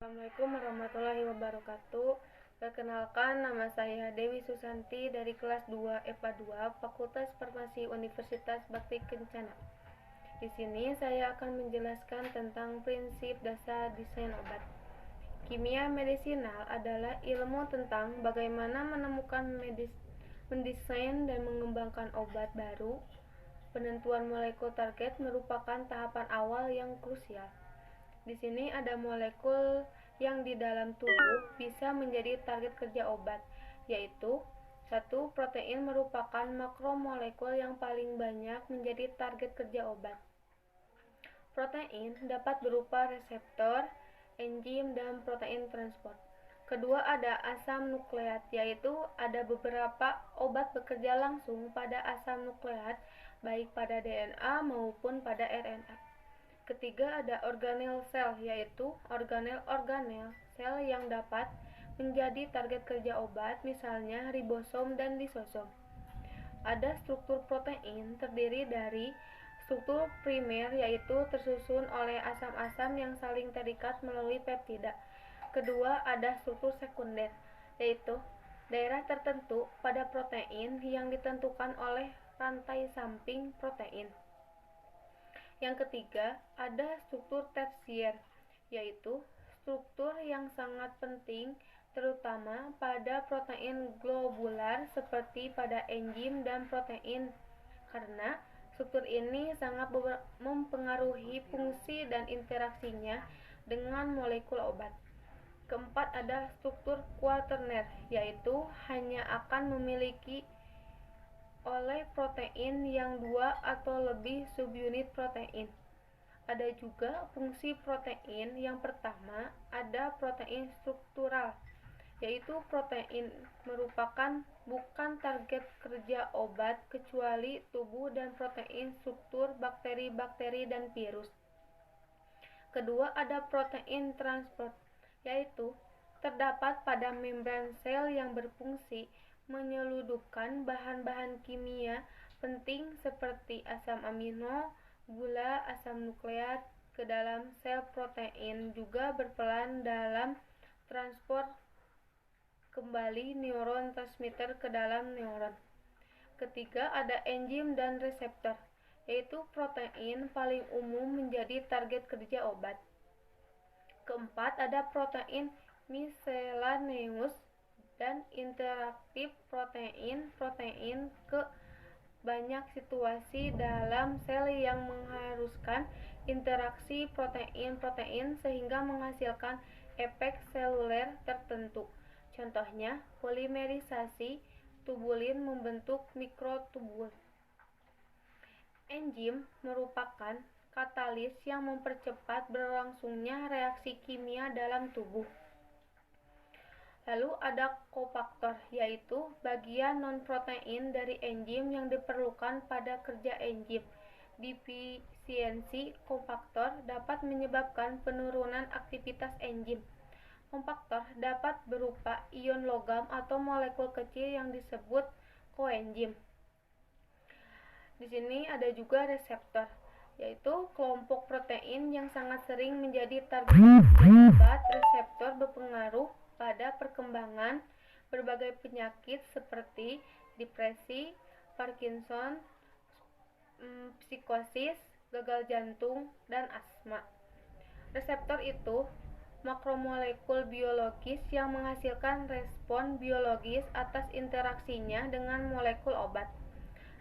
Assalamualaikum warahmatullahi wabarakatuh. Perkenalkan, nama saya Dewi Susanti dari kelas 2 EPA 2 Fakultas Farmasi Universitas Bakti Kencana. Di sini saya akan menjelaskan tentang prinsip dasar desain obat. Kimia medisinal adalah ilmu tentang bagaimana menemukan mendesain dan mengembangkan obat baru. Penentuan molekul target merupakan tahapan awal yang krusial. Di sini ada molekul yang di dalam tubuh bisa menjadi target kerja obat, yaitu 1. Protein merupakan makromolekul yang paling banyak menjadi target kerja obat. Protein dapat berupa reseptor, enzim, dan protein transport. Kedua, ada asam nukleat, yaitu ada beberapa obat bekerja langsung pada asam nukleat, baik pada DNA maupun pada RNA. Ketiga, ada organel sel, yaitu organel-organel sel yang dapat menjadi target kerja obat, misalnya ribosom dan lisosom. Ada struktur protein terdiri dari struktur primer, yaitu tersusun oleh asam-asam yang saling terikat melalui peptida. Kedua, ada struktur sekunder, yaitu daerah tertentu pada protein yang ditentukan oleh rantai samping protein. Yang ketiga, ada struktur tersier, yaitu struktur yang sangat penting terutama pada protein globular seperti pada enzim dan protein, karena struktur ini sangat mempengaruhi fungsi dan interaksinya dengan molekul obat. Keempat, ada struktur kuaterner, yaitu hanya akan memiliki oleh protein yang 2 atau lebih subunit protein. Ada juga fungsi protein. Yang pertama, ada protein struktural, yaitu protein merupakan bukan target kerja obat kecuali tubuh dan protein struktur bakteri-bakteri dan virus. Kedua, ada protein transport, yaitu terdapat pada membran sel yang berfungsi menyeludupkan bahan-bahan kimia penting seperti asam amino, gula, asam nukleat ke dalam sel. Protein juga berperan dalam transport kembali neurotransmitter ke dalam neuron. Ketiga, ada enzim dan reseptor, yaitu protein paling umum menjadi target kerja obat. Keempat, ada protein miscellaneous dan interaktif protein ke banyak situasi dalam sel yang mengharuskan interaksi protein-protein sehingga menghasilkan efek seluler tertentu. Contohnya, polimerisasi tubulin membentuk mikrotubul. Enzim merupakan katalis yang mempercepat berlangsungnya reaksi kimia dalam tubuh. Lalu ada kofaktor, yaitu bagian non-protein dari enzim yang diperlukan pada kerja enzim. Defisiensi kofaktor dapat menyebabkan penurunan aktivitas enzim. Kofaktor dapat berupa ion logam atau molekul kecil yang disebut koenzim. Di sini ada juga reseptor, yaitu kelompok protein yang sangat sering menjadi target obat. Reseptor berpengaruh pada perkembangan berbagai penyakit seperti depresi, Parkinson, psikosis, gagal jantung, dan asma. Reseptor itu makromolekul biologis yang menghasilkan respon biologis atas interaksinya dengan molekul obat.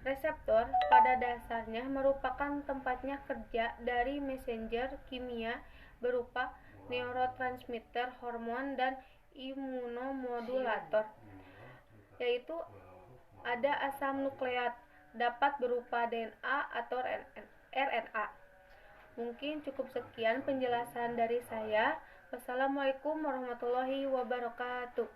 Reseptor pada dasarnya merupakan tempatnya kerja dari messenger kimia berupa neurotransmitter, hormon, dan imunomodulator, yaitu ada asam nukleat, dapat berupa DNA atau RNA. Mungkin cukup sekian penjelasan dari saya. Wassalamualaikum warahmatullahi wabarakatuh.